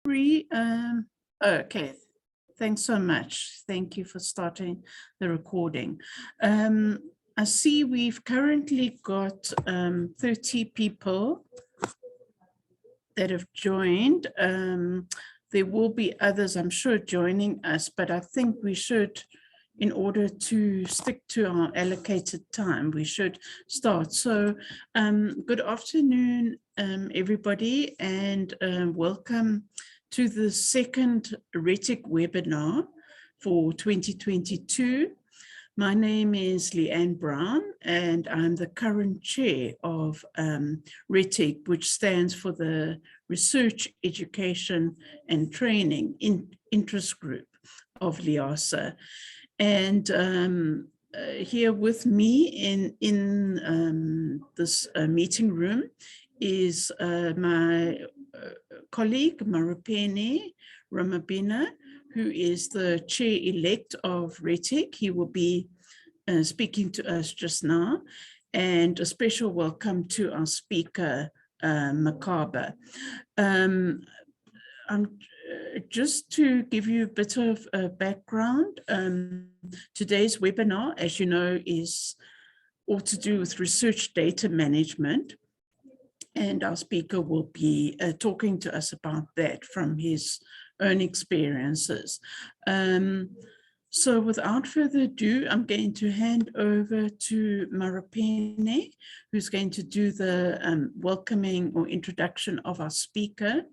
Okay, thanks so much. Thank you for starting the recording. I see we've currently got 30 people that have joined. There will be others, I'm sure, joining us, but I think we should, in order to stick to our allocated time, we should start. So good afternoon, everybody, and welcome to the second RETIG webinar for 2022. My name is Leanne Brown, and I'm the current chair of RETIG, which stands for the Research, Education and Training Interest Group of LIASA. And here with me in this meeting room is my colleague, Marupeni Ramabina, who is the chair-elect of RETIG. He will be speaking to us just now. And a special welcome to our speaker, Makaba. Just to give you a bit of background, today's webinar, as you know, is all to do with research data management. And our speaker will be talking to us about that from his own experiences. So without further ado, I'm going to hand over to Marupeni, who's going to do the welcoming or introduction of our speaker.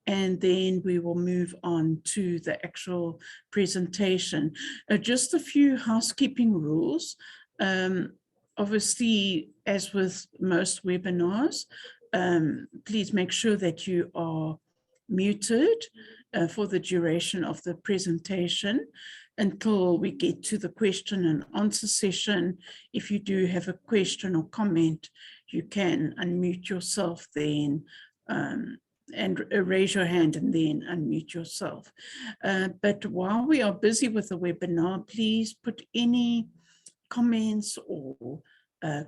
And then we will move on to the actual presentation. Just a few housekeeping rules. Obviously, as with most webinars, please make sure that you are muted for the duration of the presentation until we get to the question and answer session. If you do have a question or comment, you can unmute yourself then and raise your hand and then unmute yourself. But while we are busy with the webinar, please put any comments or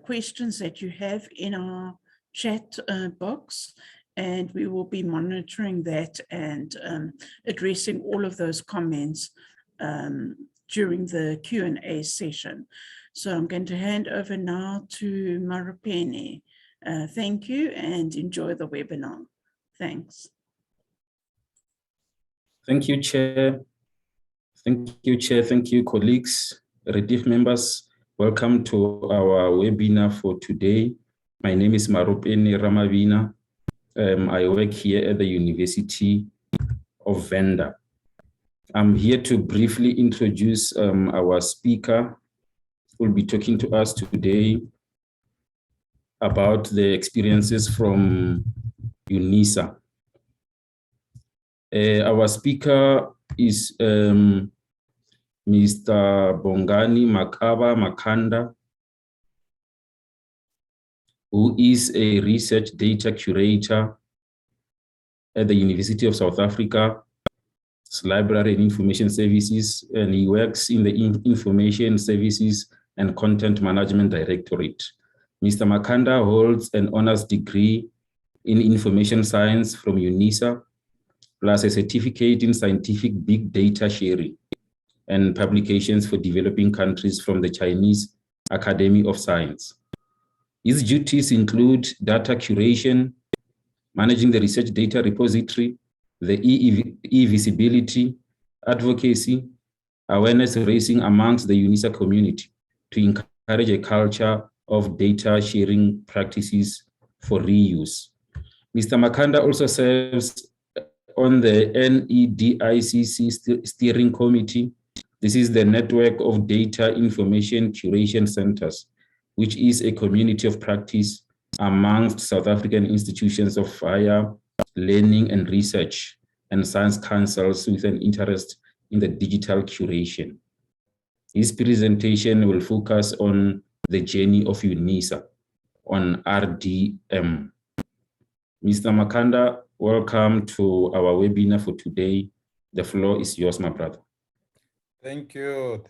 questions that you have in our chat box, and we will be monitoring that and addressing all of those comments during the Q&A session. So I'm going to hand over now to Marupeni. Thank you and enjoy the webinar. Thanks. Thank you, Chair. Thank you, Chair. Thank you, colleagues, RETIG members. Welcome to our webinar for today. My name is Marupeni Ramabina. I work here at the University of Venda. I'm here to briefly introduce our speaker who will be talking to us today about the experiences from UNISA. Our speaker is Mr. Bongani Makaba Makanda, who is a research data curator at the University of South Africa Library and Information Services, and he works in the Information Services and Content Management Directorate. Mr. Makanda holds an honors degree in information science from UNISA, plus a certificate in scientific big data sharing and publications for developing countries from the Chinese Academy of Science. His duties include data curation, managing the research data repository, the e-visibility, advocacy, awareness raising amongst the UNISA community to encourage a culture of data sharing practices for reuse. Mr. Makanda also serves on the NEDICC Steering Committee. This is the network of data information curation centers, which is a community of practice amongst South African institutions of higher learning and research and science councils with an interest in the digital curation. His presentation will focus on the journey of UNISA on RDM. Mr. Makanda, welcome to our webinar for today. The floor is yours, my brother. Thank you,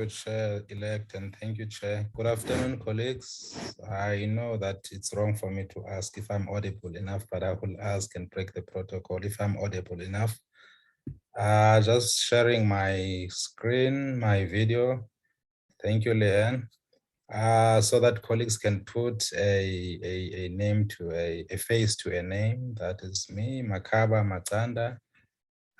Chair-elect, and thank you, Chair. Good afternoon, colleagues. I know that it's wrong for me to ask if I'm audible enough, but I will ask and break the protocol if I'm audible enough. Just sharing my screen, my video. Thank you, Leanne. So that colleagues can put a name to a face to a name. That is me, Makaba Matanda.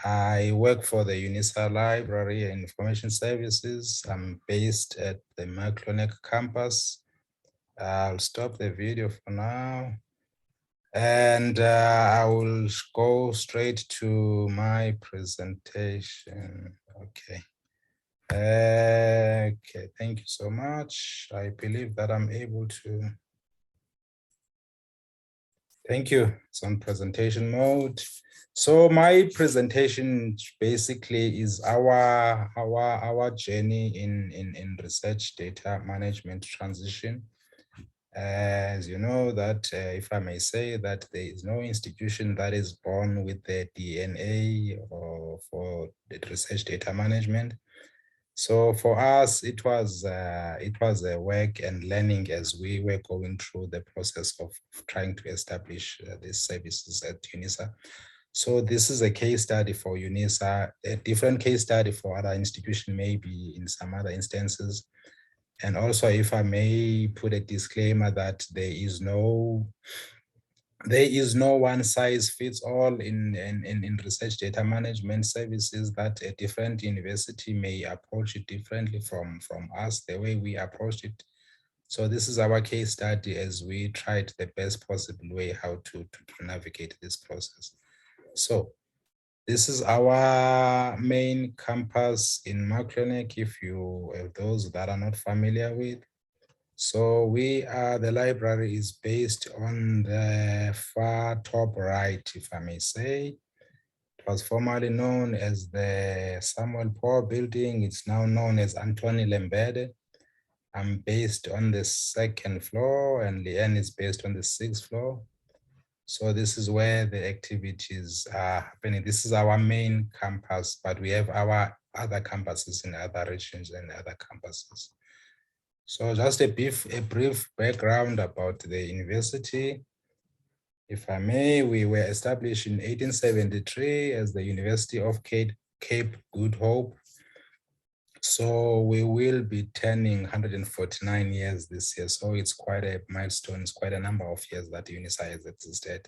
I work for the UNISA Library and Information Services. I'm based at the Maclonek campus. I'll stop the video for now. And I will go straight to my presentation. Okay. Okay, thank you so much. I believe that I'm able to. Thank you. It's on presentation mode. So my presentation basically is our journey in research data management transition. As you know that, if I may say, that there is no institution that is born with the DNA or for the research data management. So for us, it was a work and learning as we were going through the process of trying to establish these services at UNISA. So this is a case study for UNISA, a different case study for other institutions, maybe in some other instances. And also, if I may put a disclaimer that there is no one size fits all in research data management services, that a different university may approach it differently from us, the way we approach it. So this is our case study as we tried the best possible way how to navigate this process. So this is our main campus in Maclonek, if you have those that are not familiar with. So the library is based on the far top right, if I may say. It was formerly known as the Samuel Poor Building. It's now known as Anthony Lembede. I'm based on the 2nd floor and Leanne is based on the 6th floor. So this is where the activities are happening. This is our main campus, but we have our other campuses in other regions and other campuses. So just a brief background about the university. If I may, we were established in 1873 as the University of Cape Good Hope. So we will be turning 149 years this year. So it's quite a milestone. It's quite a number of years that UNISA has existed.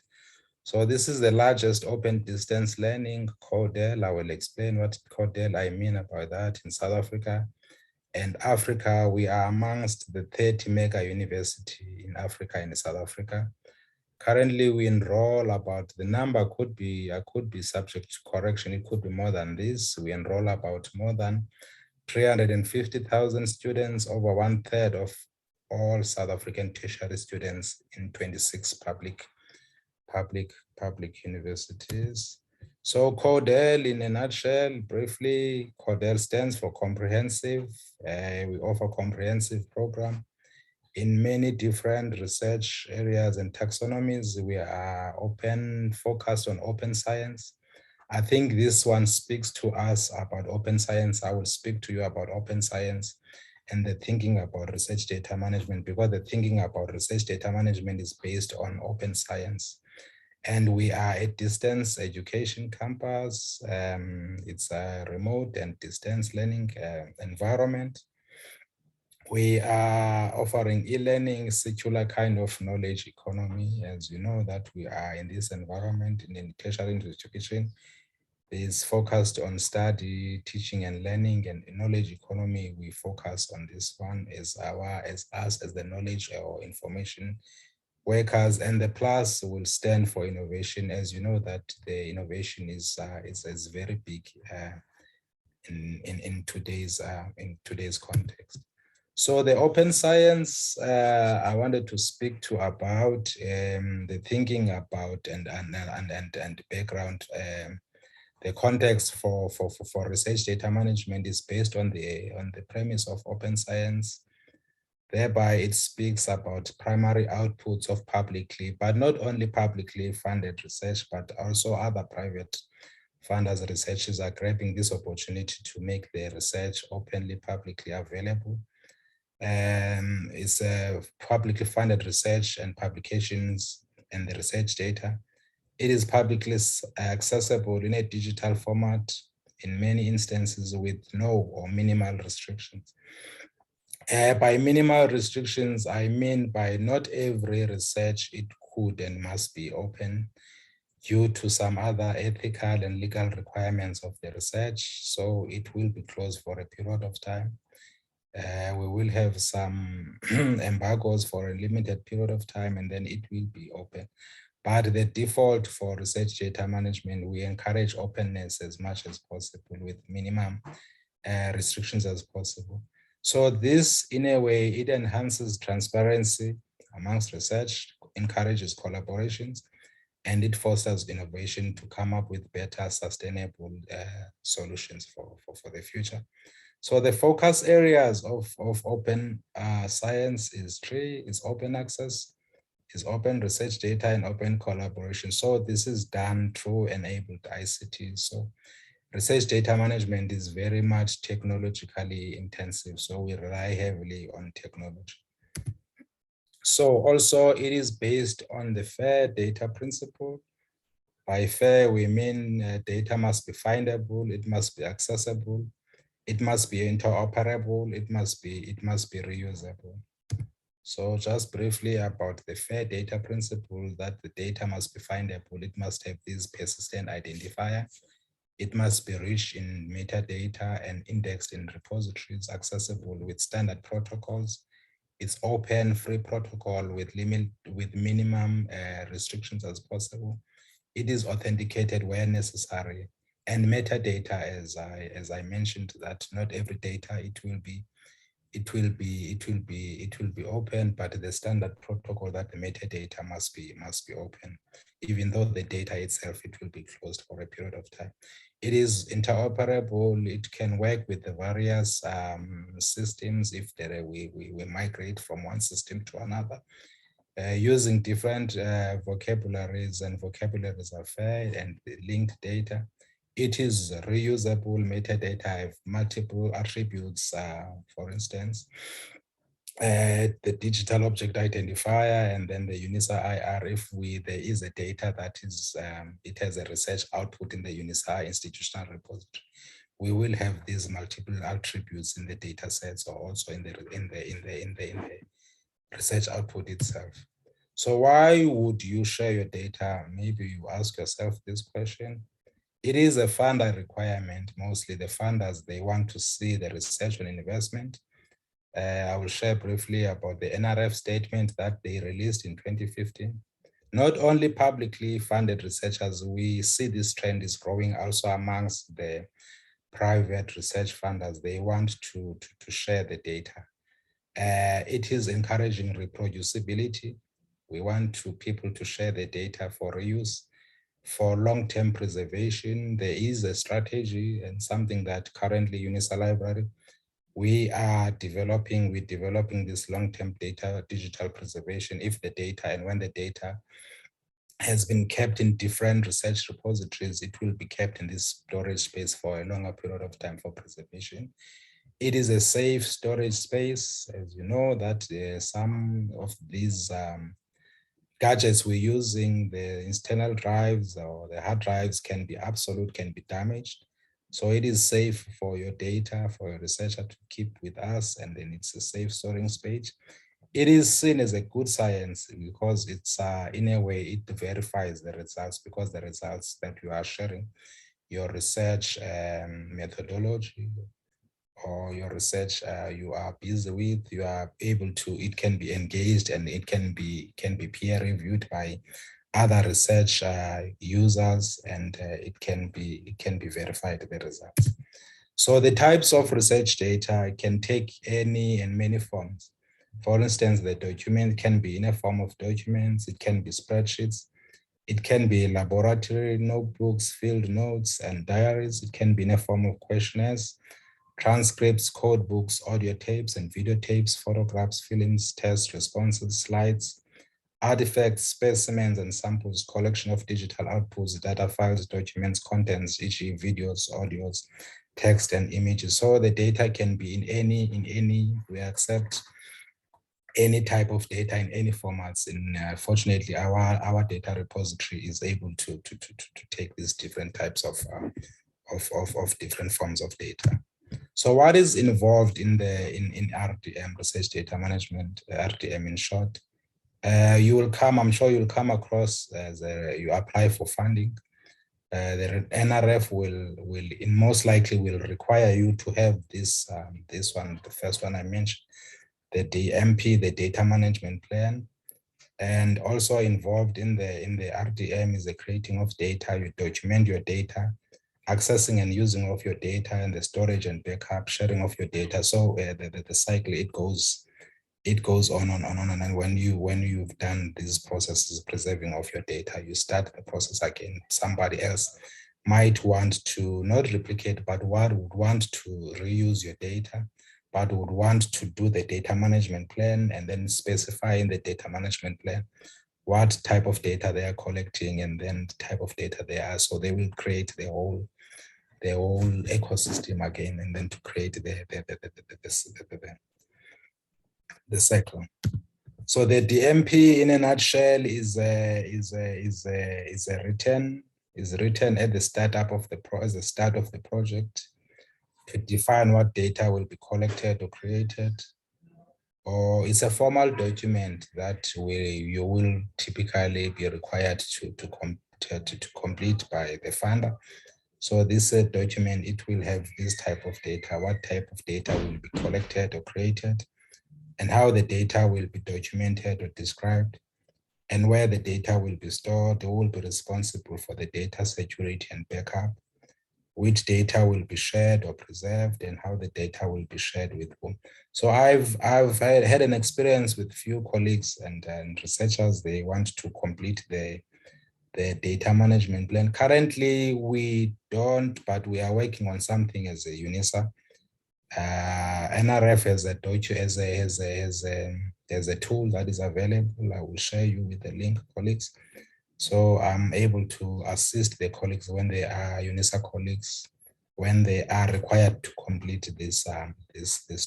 So this is the largest open distance learning CODEL. I will explain what CODEL I mean about that in South Africa. And Africa, we are amongst the 30 mega university in Africa and South Africa. Currently, we enroll about, the number could be subject to correction. It could be more than this. We enroll about more than 350,000 students, over 1/3 of all South African tertiary students in 26 public universities. So CODEL, in a nutshell, briefly, CODEL stands for comprehensive. We offer comprehensive program in many different research areas and taxonomies. We are focused on open science. I think this one speaks to us about open science. I will speak to you about open science and the thinking about research data management, because the thinking about research data management is based on open science. And we are a distance education campus. It's a remote and distance learning environment. We are offering e-learning, circular kind of knowledge economy. As you know that we are in this environment in tertiary education, is focused on study, teaching and learning, and knowledge economy. We focus on this one as us as the knowledge or information workers, and the plus will stand for innovation. As you know that the innovation is very big in today's context. So the open science, I wanted to speak to about the thinking about and background. The context for research data management is based on the premise of open science. Thereby, it speaks about primary outputs of publicly, but not only publicly funded research, but also other private funders, researchers are grabbing this opportunity to make their research openly, publicly available. It's a publicly funded research and publications and the research data. It is publicly accessible in a digital format in many instances with no or minimal restrictions. By minimal restrictions, I mean by not every research it could and must be open due to some other ethical and legal requirements of the research. So it will be closed for a period of time. We will have some embargoes for a limited period of time, and then it will be open. But the default for research data management, we encourage openness as much as possible with minimum restrictions as possible. So this, in a way, it enhances transparency amongst research, encourages collaborations, and it fosters innovation to come up with better sustainable solutions for the future. So the focus areas of open science is three: is open access, is open research data, and open collaboration. So this is done through enabled ICT. So research data management is very much technologically intensive. So we rely heavily on technology. So also it is based on the FAIR data principle. By FAIR, we mean data must be findable, it must be accessible, it must be interoperable, it must be reusable. So just briefly about the FAIR data principle, that the data must be findable, it must have this persistent identifier, it must be rich in metadata and indexed in repositories, accessible with standard protocols. It's open, free protocol with minimum restrictions as possible. It is authenticated where necessary, and metadata, as I mentioned, that not every data it will be open, but the standard protocol that the metadata must be open, even though the data itself it will be closed for a period of time. It is interoperable. It can work with the various systems if we migrate from one system to another. Using different vocabularies, and vocabularies are FAIR and linked data. It is reusable. Metadata have multiple attributes, for instance, the digital object identifier, and then the UNISA IR. If there is a data that is, it has a research output in the UNISA institutional repository, we will have these multiple attributes in the data sets, or also in the research output itself. So why would you share your data? Maybe you ask yourself this question. It is a funder requirement. Mostly the funders, they want to see the research on investment. I will share briefly about the NRF statement that they released in 2015. Not only publicly funded researchers, we see this trend is growing also amongst the private research funders. They want to share the data. It is encouraging reproducibility. We want people to share the data for reuse, for long-term preservation. There is a strategy and something that currently UNISA Library, we're developing this long-term data digital preservation. If the data and when the data has been kept in different research repositories, it will be kept in this storage space for a longer period of time for preservation. It is a safe storage space. As you know, that some of these gadgets we're using, the internal drives or the hard drives can be obsolete, can be damaged. So it is safe for your data, for your researcher to keep with us, and then it's a safe storing space. It is seen as a good science because it's in a way it verifies the results, because the results that you are sharing, your research methodology or your research you are busy with, you are able to, it can be engaged and it can be peer reviewed by other research users, and it can be verified, the results. So the types of research data can take any and many forms. For instance, the document can be in a form of documents, it can be spreadsheets, it can be laboratory notebooks, field notes, and diaries. It can be in a form of questionnaires, transcripts, code books, audio tapes and video tapes, photographs, films, test responses, slides, artifacts, specimens, and samples, collection of digital outputs, data files, documents, contents, e.g. videos, audios, text, and images. So the data can be in any, we accept any type of data in any formats. And fortunately, our data repository is able to take these different types of different forms of data. So what is involved in RDM, research data management, RDM in short? You will come, I'm sure you'll come across as you apply for funding. The NRF will most likely will require you to have this one, the first one I mentioned, the DMP, the data management plan, and also involved in the RDM is the creating of data. You document your data, accessing and using of your data, and the storage and backup, sharing of your data. So the cycle, it goes on and on. And when you've done these processes, preserving of your data, you start the process again. Somebody else might want to not replicate, but would want to reuse your data, but would want to do the data management plan and then specify in the data management plan what type of data they are collecting and then the type of data they are. So they will create the whole ecosystem again, and then to create the cycle. So the DMP, in a nutshell, is written at the startup of the start of the project to define what data will be collected or created. Or it's a formal document that you will typically be required to complete by the funder. So this document, it will have this type of data, what type of data will be collected or created, and how the data will be documented or described, and where the data will be stored. Who will be responsible for the data security and backup, which data will be shared or preserved, and how the data will be shared with whom. So I've had an experience with few colleagues and researchers. They want to complete the data management plan. Currently, we don't, but we are working on something as a UNISA. NRF has a tool that is available. I will share you with the link, colleagues. So I'm able to assist the colleagues when they are UNISA colleagues, when they are required to complete this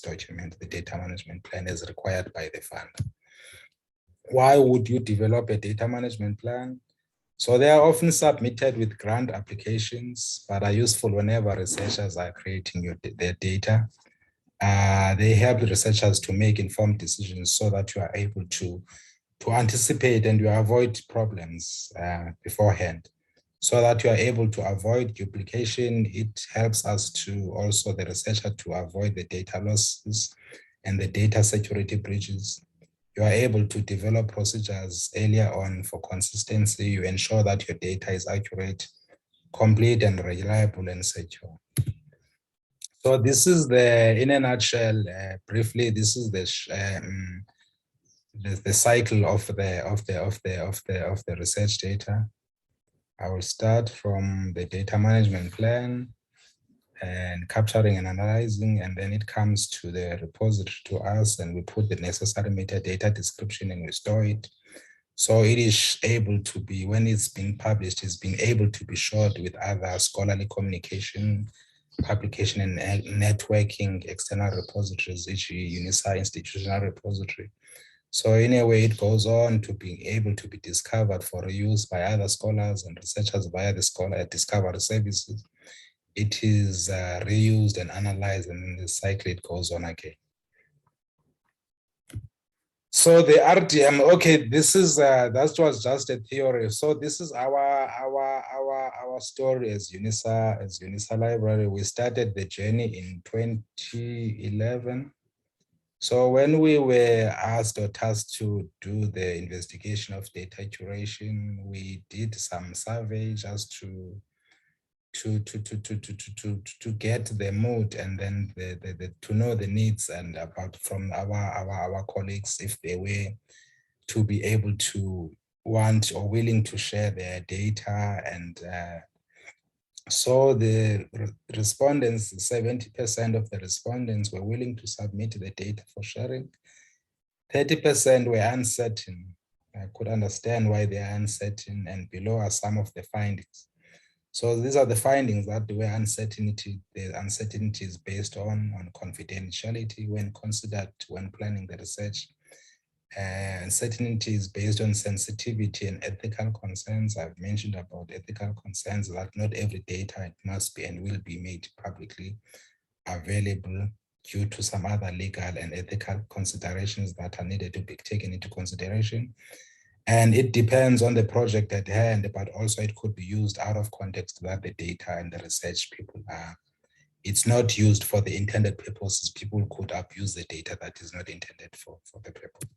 document, the data management plan as required by the fund. Why would you develop a data management plan? So they are often submitted with grant applications, but are useful whenever researchers are creating their data. They help researchers to make informed decisions so that you are able to anticipate and you avoid problems beforehand, so that you are able to avoid duplication. It helps us to also, the researcher, to avoid the data losses and the data security breaches. You are able to develop procedures earlier on for consistency. You ensure that your data is accurate, complete, and reliable and secure. So this is in a nutshell, briefly, this is the cycle of the research data. I will start from the data management plan and capturing and analyzing, and then it comes to the repository to us, and we put the necessary metadata description and we store it. So it is able to be, when it's being published, it's being able to be shared with other scholarly communication, publication and networking, external repositories, e.g. UNISA institutional repository. So in a way, it goes on to being able to be discovered for reuse by other scholars and researchers via the scholar discovery services. It is reused and analyzed, and in the cycle it goes on again. So the RDM, okay, this is that was just a theory. So this is our story as UNISA Library. We started the journey in 2011. So when we were asked or tasked to do the investigation of data curation, we did some survey just to get the mood, and then to know the needs and about from our colleagues, if they were to be able to want or willing to share their data. And so the respondents, 70% of the respondents were willing to submit the data for sharing. 30% were uncertain could understand why they are uncertain, and below are some of the findings. So these are the findings that the uncertainty is based on confidentiality when considered when planning the research. Uncertainty is based on sensitivity and ethical concerns. I've mentioned about ethical concerns that not every data must be and will be made publicly available due to some other legal and ethical considerations that are needed to be taken into consideration. And it depends on the project at hand, but also it could be used out of context that the data and the research people are. It's not used for the intended purposes. People could abuse the data that is not intended for the purpose.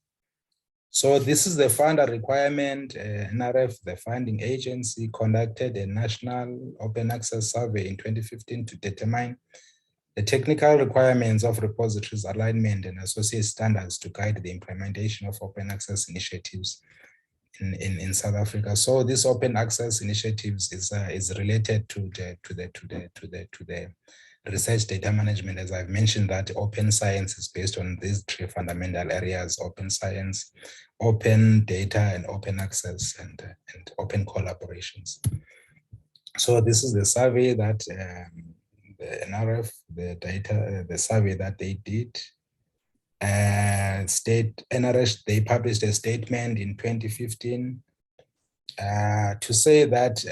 So this is the funder requirement. NRF, the funding agency, conducted a national open access survey in 2015 to determine the technical requirements of repositories alignment and associate standards to guide the implementation of open access initiatives in South Africa. So this open access initiatives is related to the research data management. As I've mentioned, that open science is based on these three fundamental areas: open science, open data, and open access, and open collaborations. So this is the survey that the NRF, the survey that they did. NRF, they published a statement in 2015 to say that,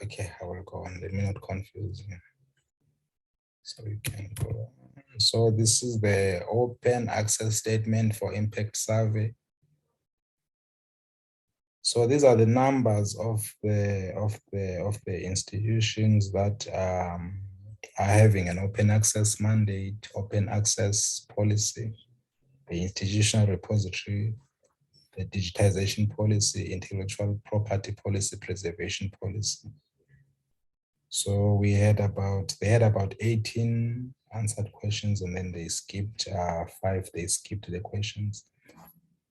okay, I will go on, let me not confuse you. So we can go on. So this is the open access statement for impact survey. So these are the numbers of the institutions that are having an open access mandate, open access policy, the institutional repository, the digitization policy, intellectual property policy, preservation policy. So they had about 18 answered questions, and then they skipped 5. They skipped the questions.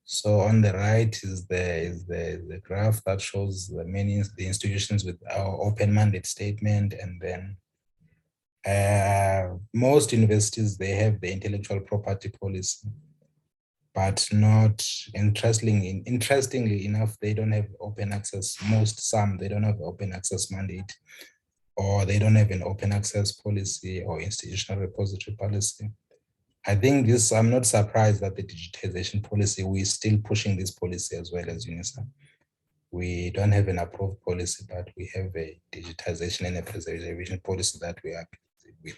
So on the right is the graph that shows the institutions with our open mandate statement, and then most universities, they have the intellectual property policy, but not interestingly enough, they don't have open access. Some they don't have open access mandate, or they don't have an open access policy or institutional repository policy. I think I'm not surprised that the digitization policy, we're still pushing this policy as well as UNISA. We don't have an approved policy, but we have a digitization and a preservation policy that we are with.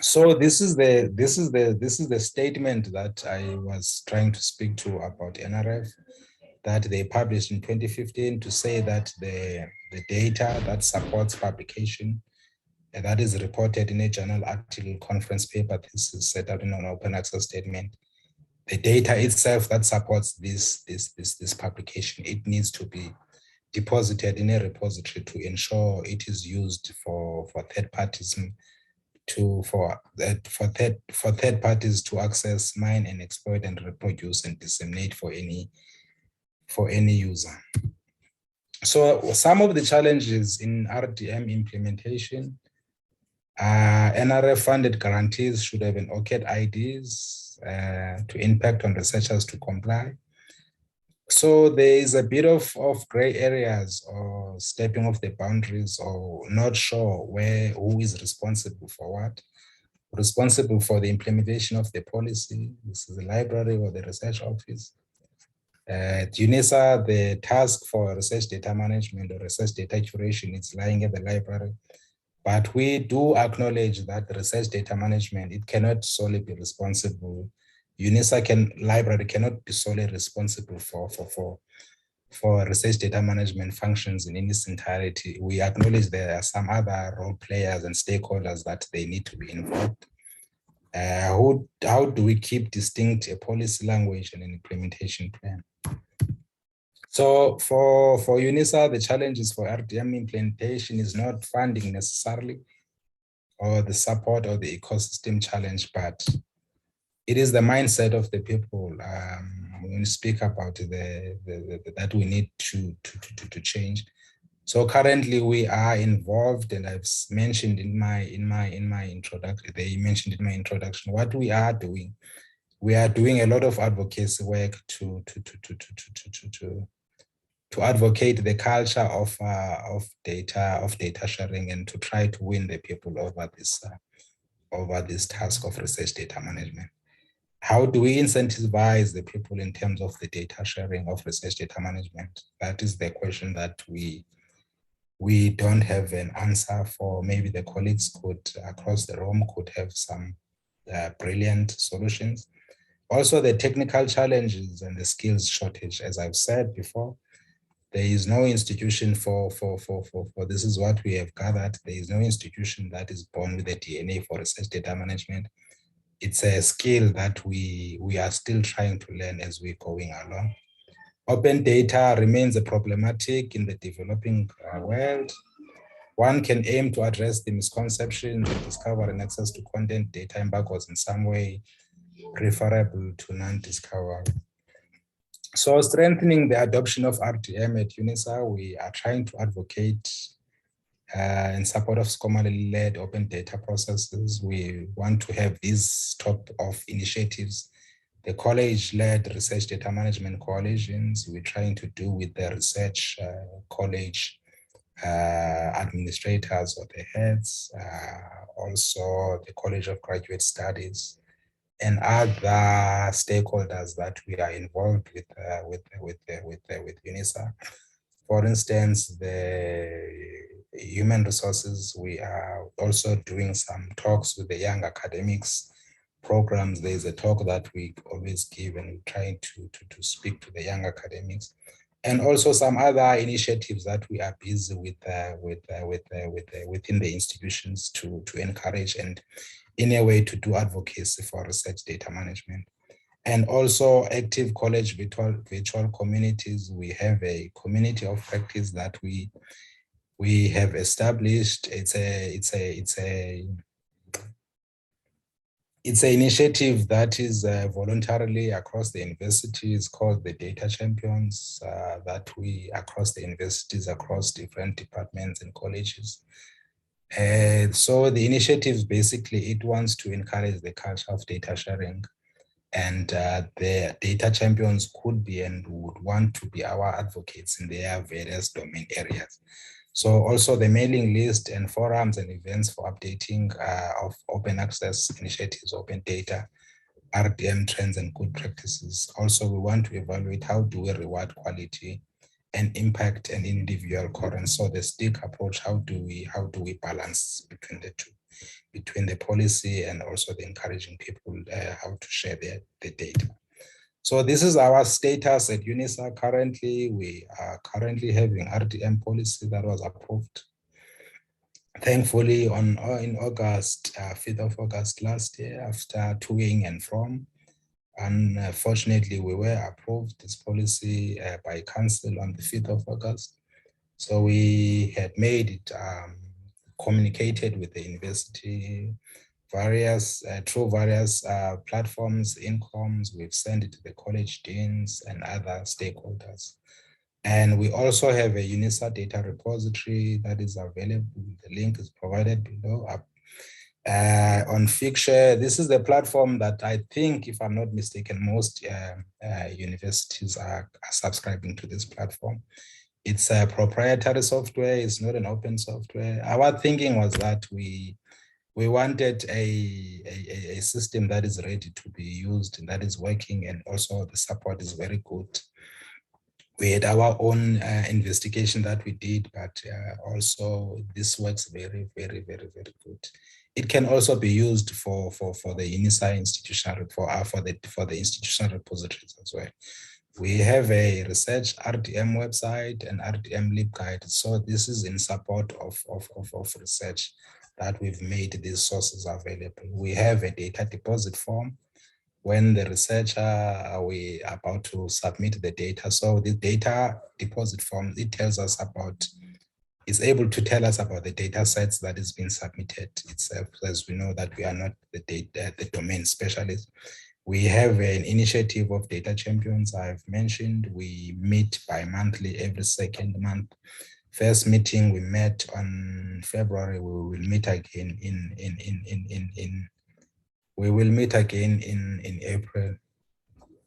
So this is the statement that I was trying to speak to about NRF, that they published in 2015 to say that the data that supports publication, that is reported in a journal article, conference paper, this is set out in an open access statement. The data itself that supports this publication, it needs to be deposited in a repository to ensure it is used for third parties for third parties to access, mine, and exploit and reproduce and disseminate for any user. So some of the challenges in RDM implementation, NRF funded guarantees should have an OCAD IDs to impact on researchers to comply. So there is a bit of gray areas or stepping off the boundaries, or not sure who is responsible for what. Responsible for the implementation of the policy, this is the library or the research office. At UNISA, the task for research data management or research data curation is lying at the library. But we do acknowledge that the research data management, it cannot solely be responsible. UNISA library cannot be solely responsible for research data management functions in its entirety. We acknowledge there are some other role players and stakeholders that they need to be involved. How do we keep distinct a policy language and an implementation plan? So for UNISA, the challenges for RDM implementation is not funding necessarily, or the support or the ecosystem challenge, but it is the mindset of the people. When we speak about that we need to change. So currently we are involved, and I've mentioned in my introduction, they mentioned in my introduction, what we are doing we are doing a lot of advocacy work to advocate the culture of data sharing and to try to win the people over this task of research data management. How do we incentivize the people in terms of the data sharing of research data management? That is the question that we don't have an answer for. Maybe the colleagues across the room could have some brilliant solutions. Also, the technical challenges and the skills shortage, as I've said before, there is no institution for this is what we have gathered. There is no institution that is born with a DNA for research data management. It's a skill that we are still trying to learn as we're going along. Open data remains a problematic in the developing world. One can aim to address the misconception that discovery and access to content data embargoes in some way preferable to non-discovery. So strengthening the adoption of RDM at UNISA, we are trying to advocate in support of scholarly-led open data processes. We want to have these top of initiatives, the college-led research data management coalitions. We're trying to do with the research college administrators or the heads, also the College of Graduate Studies, and other stakeholders that we are involved with UNISA. For instance, the human resources, we are also doing some talks with the young academics programs. There's a talk that we always give and trying to speak to the young academics, and also some other initiatives that we are busy with within the institutions to encourage and in a way to do advocacy for research data management. And also active college virtual communities. We have a community of practice that we have established. It's an initiative that is voluntarily across the universities called the Data Champions, that we across the universities, across different departments and colleges. So the initiative basically, it wants to encourage the culture of data sharing, and the data champions could be and would want to be our advocates in their various domain areas. So also the mailing list and forums and events for updating of open access initiatives, open data, RDM trends and good practices. Also, we want to evaluate how do we reward quality and impact and individual coherence. So the stick approach, how do we balance between the two, between the policy and also the encouraging people how to share the data. So this is our status at UNISA currently. We are currently having RDM policy that was approved, thankfully, in August, 5th of August last year, after toing and from. Unfortunately, we were approved this policy by council on the 5th of August. So we had made it, communicated with the university, through various platforms, incomes. We've sent it to the college deans and other stakeholders. And we also have a UNISA data repository that is available. The link is provided below. On Figshare, this is the platform that I think, if I'm not mistaken, most universities are subscribing to this platform. It's a proprietary software. It's not an open software. Our thinking was that we wanted a system that is ready to be used and that is working, and also the support is very good. We had our own investigation that we did, but also this works very, very, very, very good. It can also be used for the UNISA institutional, for the institutional repositories as well. We have a research RDM website and RDM LibGuide. So this is in support of research that we've made these sources available. We have a data deposit form. When the researcher, we are about to submit the data. So the data deposit form, it tells us about, is able to tell us about the data sets that is being submitted itself, as we know that we are not the domain specialist. We have an initiative of data champions I've mentioned. We meet bi-monthly every second month. First meeting we met on February. We will meet again in We will meet again in April.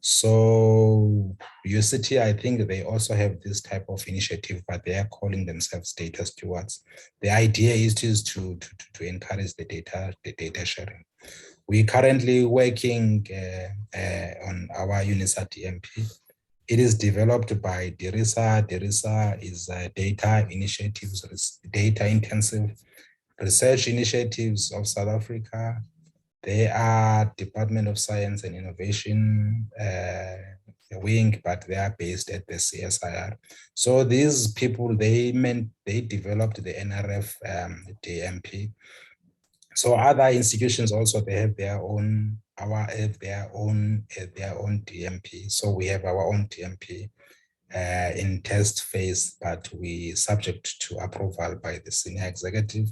So UCT, I think they also have this type of initiative, but they are calling themselves data stewards. The idea is to encourage the data sharing. We're currently working on our UNISA DMP. It is developed by DERISA. DERISA is data initiatives, data intensive research initiatives of South Africa. They are Department of Science and Innovation wing, but they are based at the CSIR. So these people, they developed the NRF DMP. So other institutions also, they have their own, their own DMP. So we have our own DMP in test phase, but we subject to approval by the senior executive.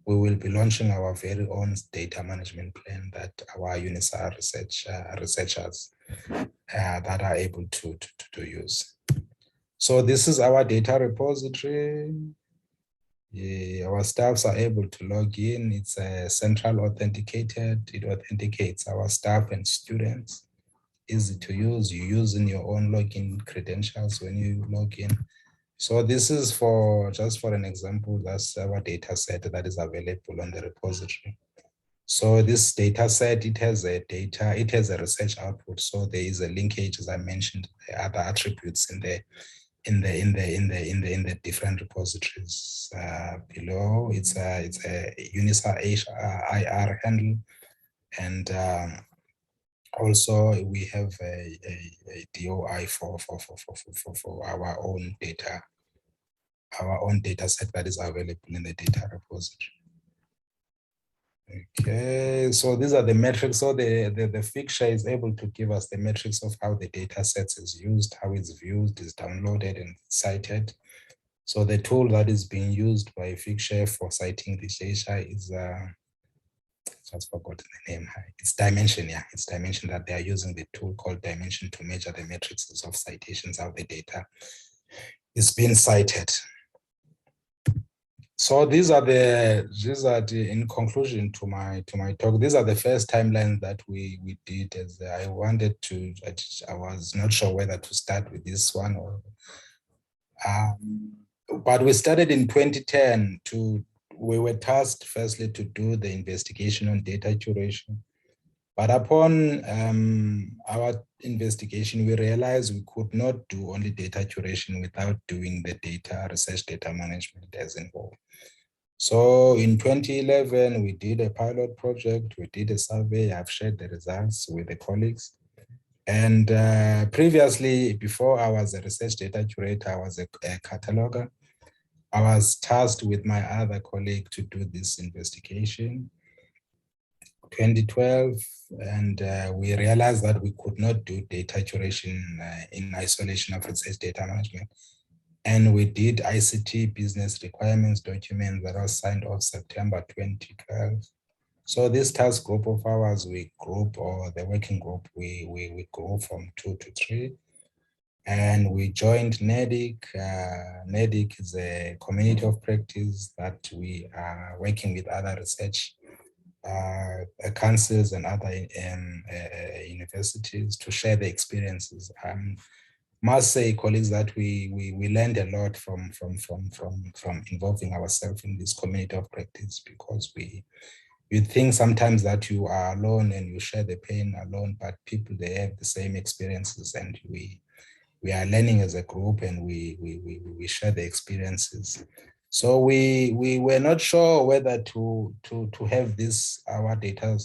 We will be launching our very own data management plan that our UNISA researchers that are able to use. So this is our data repository. Our staffs are able to log in. It's central authenticated. It authenticates our staff and students. Easy to use. You use in your own login credentials when you log in. So this is just for an example, that's our data set that is available on the repository. So this data set, it has a research output. So there is a linkage, as I mentioned, the other attributes in the different repositories below. It's a UNISA IR handle, and also we have a DOI for our own data. Our own data set that is available in the data repository. Okay, so these are the metrics. So the fixture is able to give us the metrics of how the data sets is used, how it's viewed, is downloaded and cited. So the tool that is being used by fixture for citing this data is just forgotten the name. It's Dimension, yeah. It's Dimension that they are using the tool called Dimension to measure the metrics of citations, how the data is being cited. So these are in conclusion to my talk, these are the first timelines that we did. As I wanted to, I was not sure whether to start with this one or, but we started in 2010 we were tasked firstly to do the investigation on data curation. But upon our investigation, we realized we could not do only data curation without doing the research data management as involved. So in 2011, we did a pilot project, we did a survey. I've shared the results with the colleagues. And previously, before I was a research data curator, I was a cataloger. I was tasked with my other colleague to do this investigation. 2012, and we realized that we could not do data curation in isolation of research data management. And we did ICT business requirements document that was signed off September 2012. So this task group of ours, the working group, we grew from 2 to 3. And we joined RETIG. RETIG is a community of practice that we are working with other research councils and other universities to share the experiences. Must say, colleagues, that we learned a lot from involving ourselves in this community of practice, because you think sometimes that you are alone and you share the pain alone, but people, they have the same experiences, and we are learning as a group, and we share the experiences. So we were not sure whether to have our data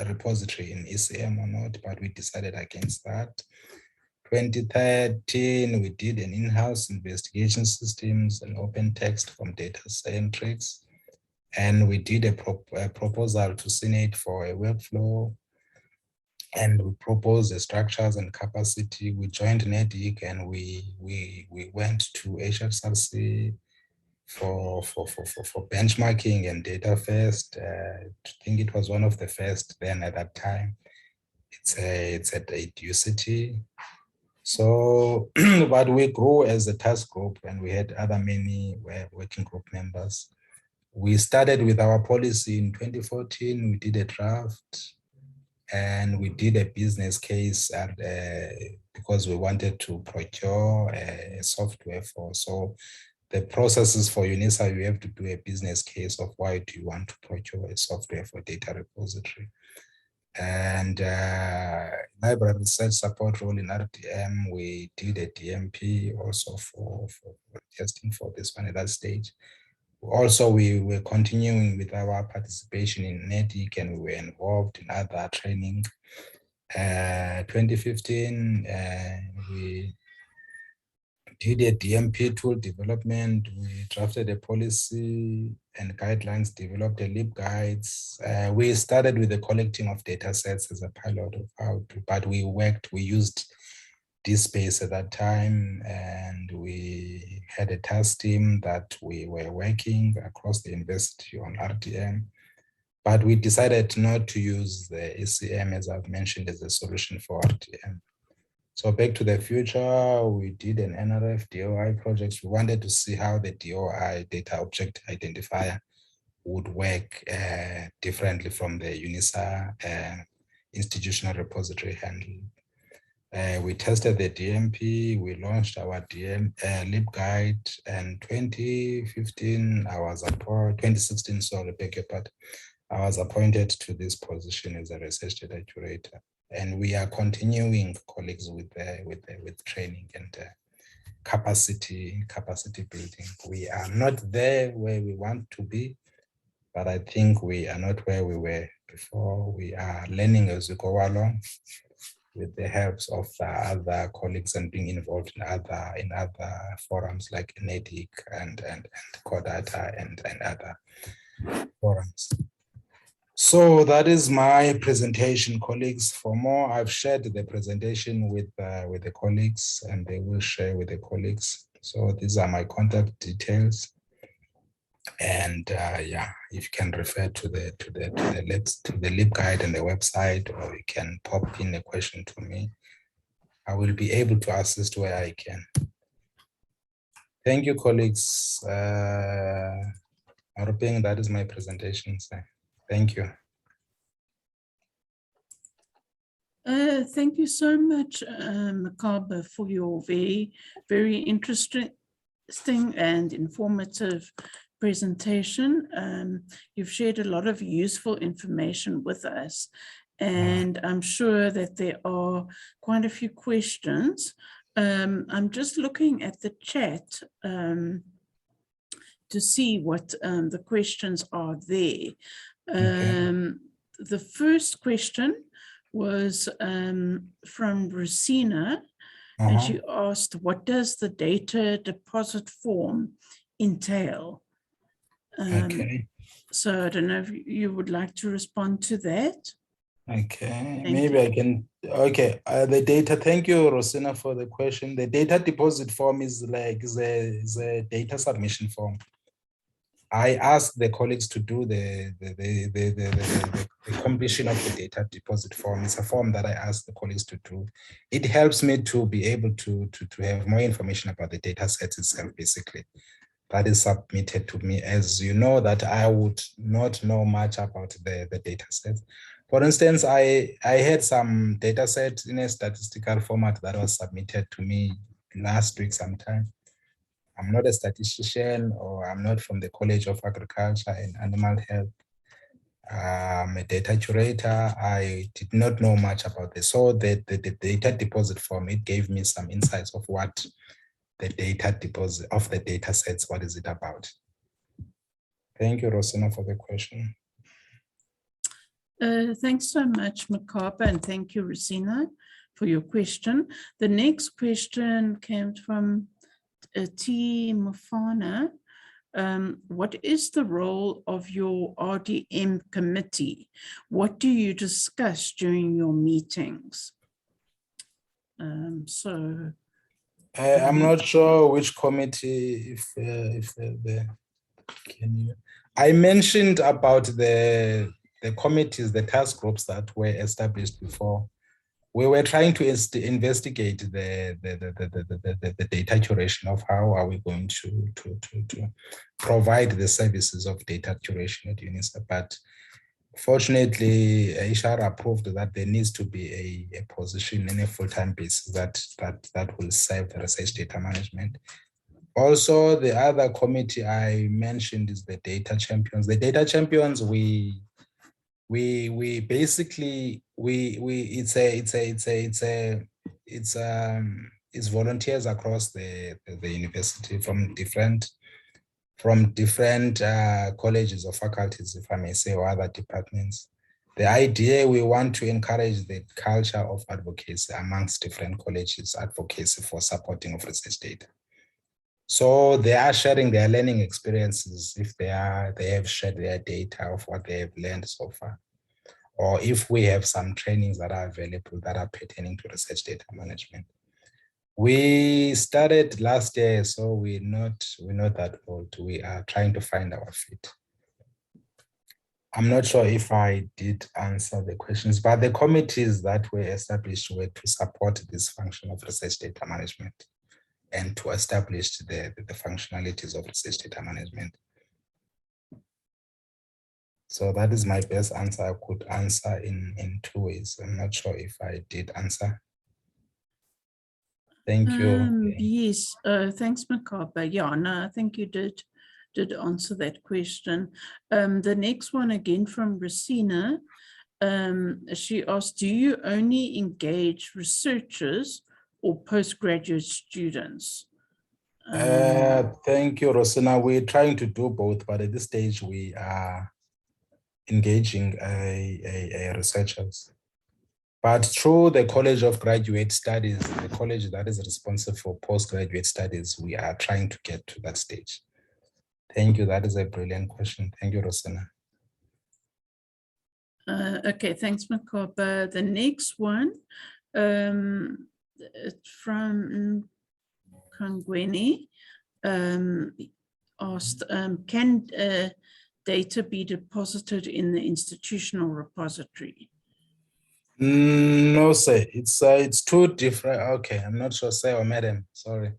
repository in ECM or not, but we decided against that. 2013, we did an in-house investigation systems and open text from data centrics. And we did a proposal to Senate for a workflow. And we proposed the structures and capacity. We joined RETIG, and we went to HSRC for benchmarking and data first. I think it was one of the first then at that time. It's at UCT. So, but we grew as a task group, and we had many working group members. We started with our policy in 2014. We did a draft. and we did a business case because we wanted to procure software for. So the processes for UNISA, you have to do a business case of why do you want to procure a software for data repository. And library research support role in RDM, we did a DMP also for testing for this one at that stage. Also, we were continuing with our participation in RETIG, and we were involved in other training. 2015, we did a DMP tool development. We drafted a policy and guidelines, developed a LibGuides. We started with the collecting of data sets as a pilot of how to, but we used DSpace at that time, and we had a task team that we were working across the university on RDM. But we decided not to use the ECM, as I've mentioned, as a solution for RDM. So back to the future, we did an NRF DOI project. We wanted to see how the DOI, data object identifier, would work differently from the UNISA institutional repository handle. We tested the DMP, we launched our LibGuide, and 2015, 2016, sorry, beg your pardon, I was appointed to this position as a research data curator. And we are continuing, colleagues, with training and capacity building. We are not there where we want to be, but I think we are not where we were before. We are learning as we go along with the helps of other colleagues and being involved in other forums like RETIG and Codata and other forums. So that is my presentation, colleagues. For more, I've shared the presentation with the colleagues, and they will share with the colleagues. So these are my contact details, and yeah, if you can refer to the LibGuide and the website, or you can pop in a question to me, I will be able to assist where I can. Thank you, colleagues. Arupeng, that is my presentation, sir. Thank you. Thank you so much, Makaba, for your very interesting and informative presentation. You've shared a lot of useful information with us, and I'm sure that there are quite a few questions. I'm just looking at the chat to see what the questions are there. The first question was from Rosina, and she asked, what does the data deposit form entail? So I don't know if you would like to respond to that. Maybe I can. The data, thank you, Rosina, for the question. The data deposit form is like the data submission form. I asked the colleagues to do the completion of the data deposit form. It's a form that I asked the colleagues to do. It helps me to be able to have more information about the data sets itself, basically. That is submitted to me. As you know, that I would not know much about the data sets. For instance, I had some data sets in a statistical format that was submitted to me last week sometime. I'm not a statistician, or I'm not from the College of Agriculture and Animal Health. I'm a data curator. I did not know much about this. So the data deposit form, it gave me some insights of what the data deposit of the data sets, what is it about? Thank you, Rosina, for the question. Thanks so much, Makaba, and thank you, Rosina, for your question. The next question came from T. Mufana. What is the role of your RDM committee? What do you discuss during your meetings? I'm not sure which committee, I mentioned about the committees, the task groups that were established before. We were trying to investigate the data curation of how are we going to provide the services of data curation at UNISA. But Fortunately, HR approved that there needs to be a position in a full-time basis that will serve research data management. Also, the other committee I mentioned is the data champions. The data champions, it's volunteers across the university from different colleges or faculties, if I may say, or other departments. The idea, we want to encourage the culture of advocacy amongst different colleges, advocacy for supporting of research data. So they are sharing their learning experiences if they have shared their data of what they have learned so far, or if we have some trainings that are available that are pertaining to research data management. We started last year, so we're not that old. We are trying to find our feet. I'm not sure if I did answer the questions, but the committees that were established were to support this function of research data management and to establish the functionalities of research data management. So that is my best answer. I could answer in 2 ways. I'm not sure if I did answer. Thank you. Yes, thanks, Makaba. Yeah, no, I think you did answer that question. The next one again from Rosina. She asked, do you only engage researchers or postgraduate students? Thank you, Rosina. We're trying to do both, but at this stage we are engaging researchers. But through the College of Graduate Studies, the college that is responsible for postgraduate studies, we are trying to get to that stage. Thank you. That is a brilliant question. Thank you, Rosina. Okay, thanks, Makaba. The next one from Kangweni asked, can data be deposited in the institutional repository? No, sir. It's two different. Okay, I'm not sure, sir or madam. Sorry.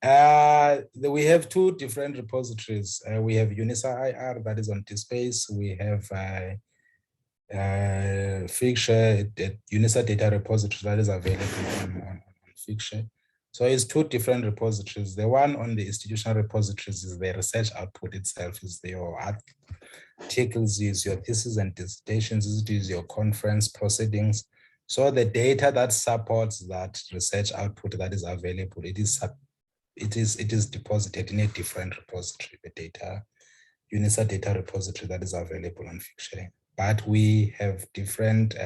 We have two different repositories. We have UNISA IR that is on DSpace. We have Figshare, UNISA data repository that is available on Figshare. So it's two different repositories. The one on the institutional repositories is the research output itself, is your articles, is your thesis and dissertations, is your conference proceedings. So the data that supports that research output that is available, it is deposited in a different repository, the data, UNISA data repository that is available on Figshare. But we have different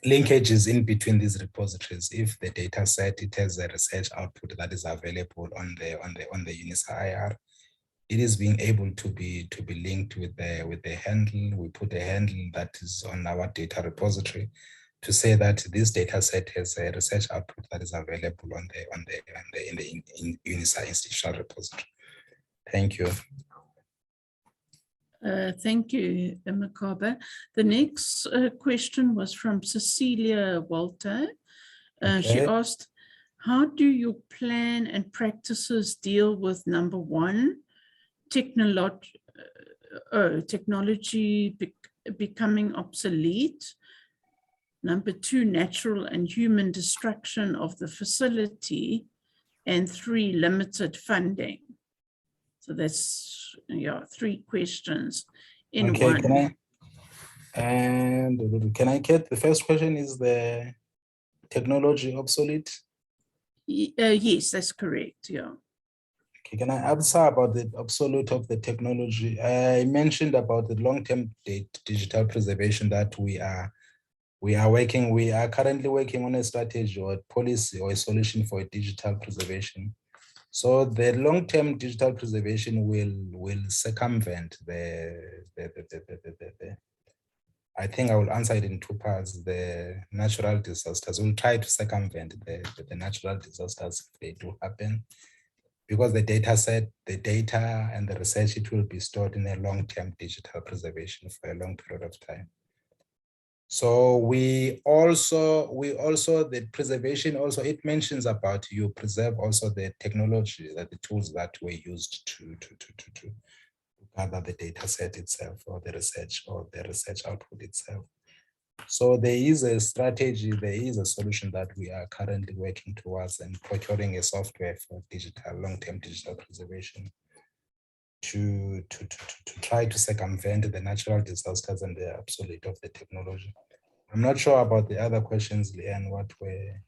linkages in between these repositories. If the data set, it has a research output that is available on the UNISA IR, it is being able to be linked with the handle. We put a handle that is on our data repository to say that this data set has a research output that is available in the UNISA institutional repository. Thank you. Thank you, Makaba. The next question was from Cecilia Walter. She asked, how do your plan and practices deal with number one, technology becoming obsolete, number two, natural and human destruction of the facility, and three, limited funding? So that's, yeah, three questions in one. Can I get the first question? Is the technology obsolete? Yes, that's correct. Yeah. Okay, can I answer about the obsolete of the technology? I mentioned about the long-term digital preservation that we are currently working on a strategy or a policy or a solution for a digital preservation. So the long-term digital preservation will circumvent I think I will answer it in two parts. The natural disasters, we'll try to circumvent the natural disasters if they do happen, because the data set, the data and the research, it will be stored in a long-term digital preservation for a long period of time. So we also the preservation also, it mentions about you preserve also the technology, that the tools that were used to gather the data set itself or the research output itself. So there is a strategy, there is a solution that we are currently working towards and procuring a software for long-term digital preservation to try to circumvent the natural disasters and the obsolete of the technology. I'm not sure about the other questions, Leanne, what were...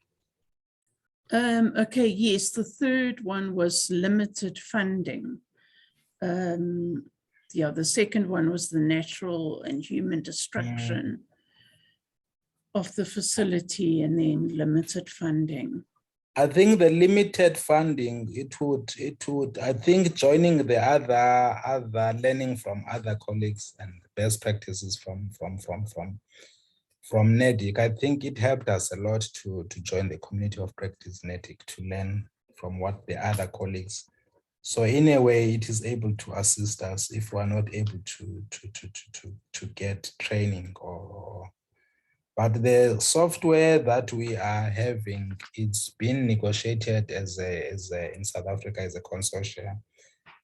Okay, yes, the third one was limited funding. Yeah, the second one was the natural and human destruction of the facility, and then limited funding. I think the limited funding, it would, I think joining the other learning from other colleagues and best practices from RETIG, I think it helped us a lot to join the community of practice RETIG to learn from what the other colleagues. So in a way, it is able to assist us if we are not able to get training or. But the software that we are having, it's been negotiated in South Africa as a consortium.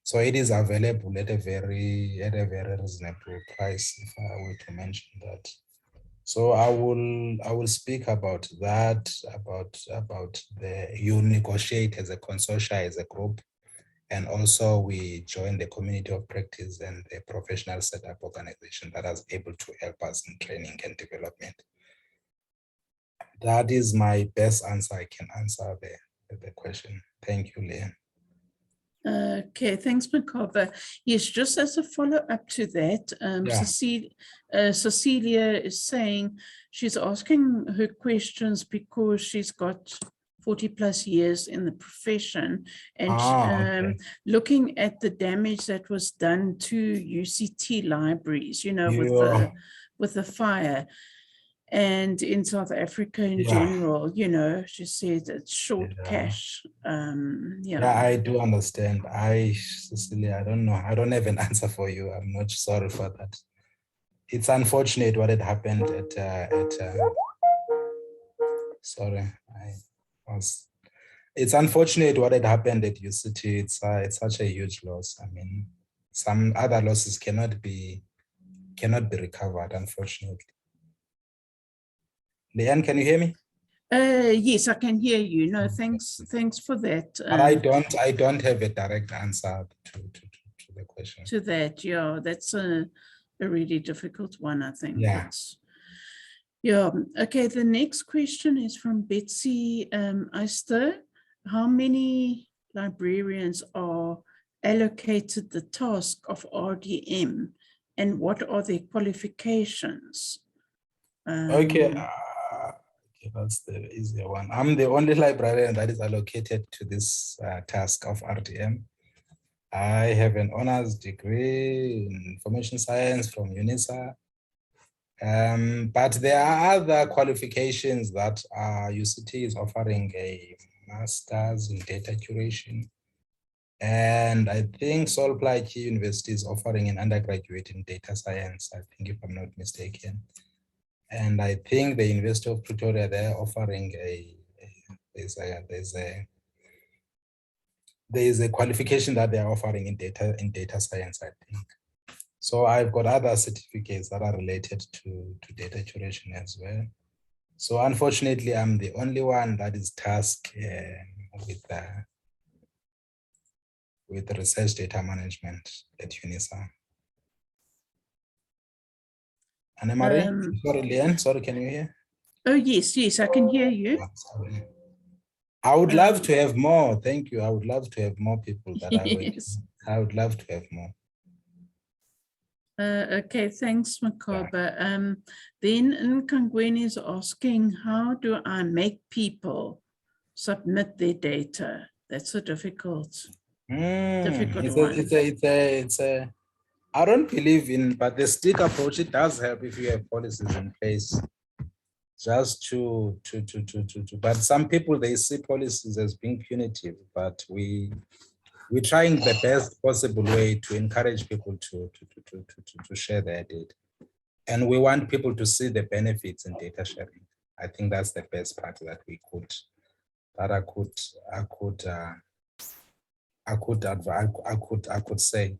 So it is available at a very reasonable price, if I were to mention that. So I will speak about that, about you negotiate as a consortium, as a group, and also we join the community of practice and the professional setup organization that is able to help us in training and development. That is my best answer. I can answer the question. Thank you, Leanne. Okay, thanks, Makaba. Yes, just as a follow-up to that, Cecilia is saying she's asking her questions because she's got 40 plus years in the profession, and looking at the damage that was done to UCT libraries, you know, with the fire. And in South Africa in general, you know, she said it's short cash. I do understand. Cecilia, I don't know. I don't have an answer for you. I'm not sorry for that. It's unfortunate what had happened it's unfortunate what had happened at UCT. It's such a huge loss. I mean, some other losses cannot be recovered, unfortunately. Leanne, can you hear me? Yes, I can hear you. No, thanks for that. But I don't have a direct answer to the question. To that, yeah, that's a really difficult one, I think. Yeah. Okay, the next question is from Betsy Eister. How many librarians are allocated the task of RDM, and what are their qualifications? Okay, that's the easier one. I'm the only librarian that is allocated to this task of RDM. I have an honors degree in information science from UNISA. But there are other qualifications that UCT is offering, a master's in data curation. And I think Solplaatje University is offering an undergraduate in data science, I think, if I'm not mistaken. And I think the University of Pretoria, they're offering there's a qualification that they're offering in data science, I think. So I've got other certificates that are related to data curation as well. So unfortunately, I'm the only one that is tasked with research data management at UNISA. Anne-Marie, sorry, Leanne, sorry, can you hear? Oh, yes, I can hear you. Sorry. I would love to have more. Thank you. I would love to have more people that are working. I would love to have more. Okay, thanks, Makaba. Then Nkangweni is asking, how do I make people submit their data? That's a difficult one. I don't believe in, but the stick approach, it does help if you have policies in place. Just but some people, they see policies as being punitive, but we're trying the best possible way to encourage people to share their data. And we want people to see the benefits in data sharing. I think that's the best part that I could say.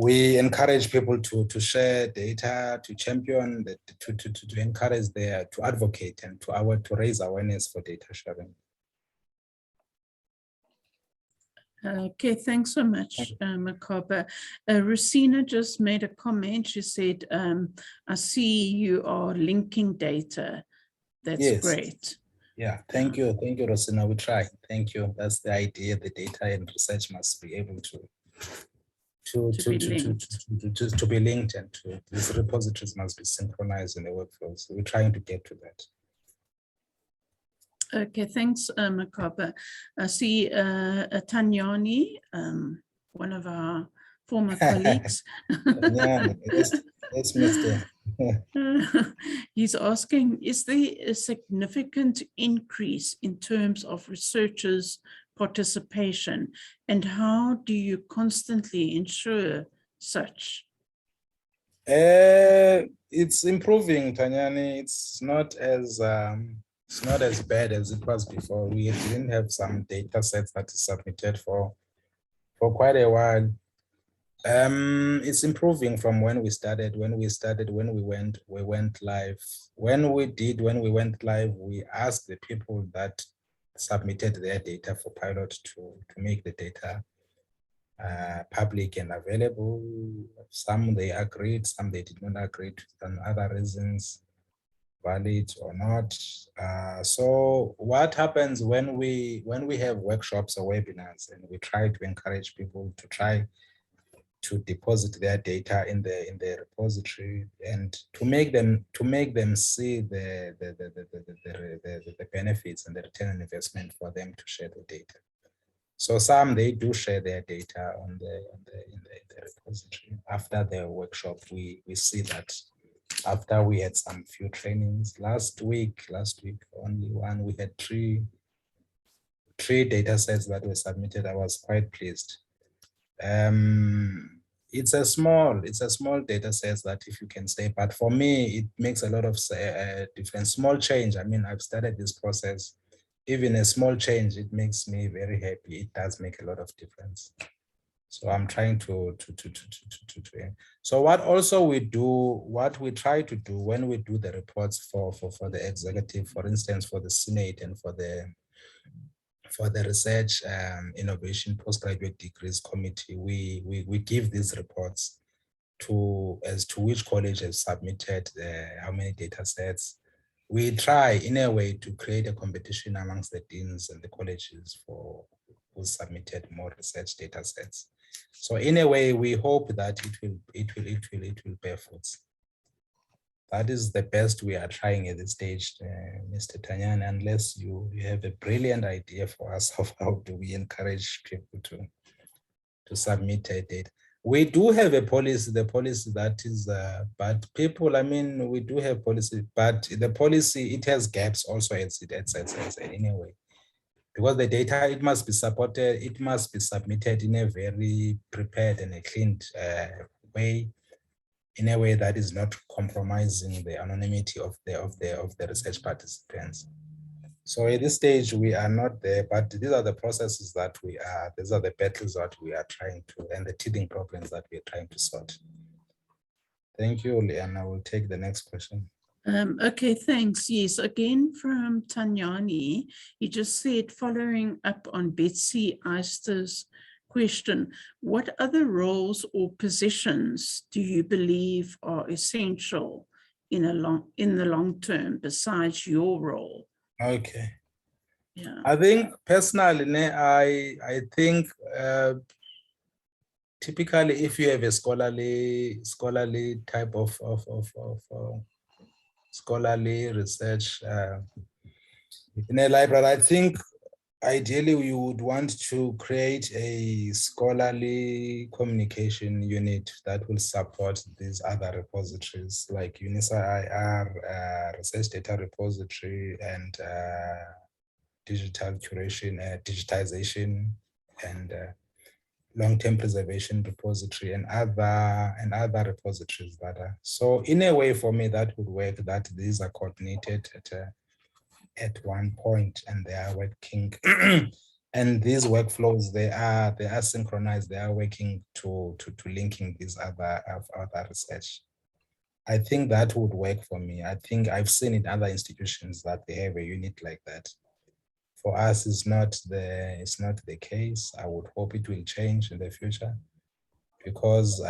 we encourage people to share data, to champion, to encourage to advocate and to raise awareness for data sharing. Okay, thanks so much, Makaba. Rosina just made a comment. She said, I see you are linking data. That's great. Yeah, thank you, Rosina. We try. Thank you. That's the idea. The data and research must be able to be linked, and these repositories must be synchronized in the workflow. So we're trying to get to that. Okay, thanks, Makaba. I see Tanyani, one of our former colleagues. Yeah, that's Mr. He's asking, is there a significant increase in terms of researchers' participation, and how do you constantly ensure such? It's improving, Tanyani. It's not as bad as it was before. We didn't have some data sets that is submitted for quite a while. It's improving from when we started. When we went live. When we went live, we asked the people that submitted their data for pilot to make the data public and available. Some they agreed, some they did not agree, and other reasons, valid or not. So what happens when we have workshops or webinars, and we try to encourage people to try to deposit their data in the repository, and to make them see the benefits and the return on investment for them to share the data. So some they do share their data in the repository. After the workshop, we see that after we had some few trainings last week only one, we had three data sets that were submitted. I was quite pleased. It's a small data set that, if you can say, but for me it makes a lot of difference. Small change. I mean, I've started this process. Even a small change, it makes me very happy. It does make a lot of difference. So I'm trying to. So what we try to do when we do the reports for the executive, for instance, for the Senate and for the Research Innovation Postgraduate Degrees Committee, we give these reports as to which college has submitted how many data sets. We try in a way to create a competition amongst the deans and the colleges for who submitted more research data sets. So in a way, we hope that it will bear fruits. That is the best we are trying at this stage, Mr. Tanyan, unless you have a brilliant idea for us of how do we encourage people to submit data. We do have a policy, the policy that is, but people, I mean, we do have policy, but the policy, it has gaps also anyway. Because the data, it must be supported, it must be submitted in a very prepared and a clean way, in a way that is not compromising the anonymity of the research participants. So at this stage, we are not there, but these are the processes that these are the battles that we are trying to, and the teething problems that we are trying to sort. Thank you, Leanne. I will take the next question. Okay, thanks. Yes, again from Tanyani, he just said, following up on Betsy Eister's question, what other roles or positions do you believe are essential in the long term besides your role? Okay. Yeah. I think personally, I think typically if you have a scholarly type of scholarly research in a library, I think ideally we would want to create a scholarly communication unit that will support these other repositories like UNISA IR, Research Data Repository, and digital curation, digitization, and long-term preservation repository, and other repositories that are. So in a way, for me, that would work, that these are coordinated at one point and they are working And these workflows, they are synchronized. They are working to linking these other research. I think that would work for me. I think I've seen in other institutions that they have a unit like that. For us, it's not the case. I would hope it will change in the future, because